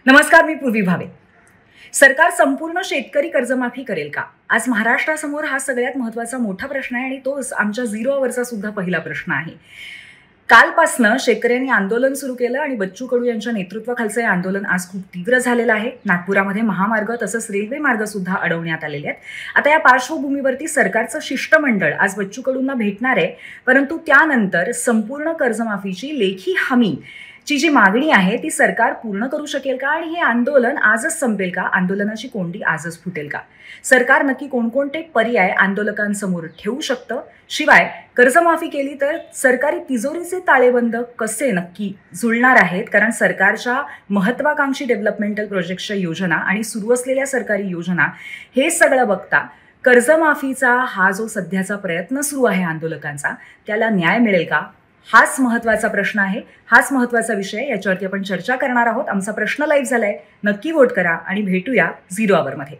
नमस्कार, मी पूर्वी भावे. सरकार संपूर्ण शेतकरी कर्जमाफी करेल का? आज महाराष्ट्रासमोर हा सगळ्यात महत्त्वाचा मोठा प्रश्न आहे आणि तोच आमच्या 0 आवरचा सुद्धा पहिला प्रश्न आहे. कालपासनं शेतकऱ्यांनी आंदोलन सुरू केलं आणि बच्चू कडू यांच्या नेतृत्वाखालचं हे आंदोलन आज खूप तीव्र झालेलं आहे. नागपुरामध्ये महामार्ग तसंच रेल्वे मार्ग सुद्धा अडवण्यात आलेले आहेत. आता या पार्श्वभूमीवरती सरकारचं शिष्टमंडळ आज बच्चू कडूंना भेटणार आहे, परंतु त्यानंतर संपूर्ण कर्जमाफीची लेखी हमी ची जी मागणी आहे ती सरकार पूर्ण करू शकेल का आणि हे आंदोलन आजच संपेल का? आंदोलनाची कोंडी आजच फुटेल का? सरकार नक्की कोणकोणते पर्याय आंदोलकांसमोर ठेवू शकतं? शिवाय कर्जमाफी केली तर सरकारी तिजोरीचे ताळेबंद कसे नक्की जुळणार आहेत? कारण सरकारच्या महत्वाकांक्षी डेव्हलपमेंटल प्रोजेक्टच्या योजना आणि सुरू असलेल्या सरकारी योजना हे सगळं बघता कर्जमाफीचा हा जो सध्याचा प्रयत्न सुरू आहे आंदोलकांचा, त्याला न्याय मिळेल का? हाच महत्त्वाचा प्रश्न आहे, हाच महत्त्वाचा विषय. याच्यावरती आपण चर्चा करणार आहोत. आमचा प्रश्न लाईव्ह झालाय. नक्की वोट करा आणि भेटूया 0 आवरमध्ये.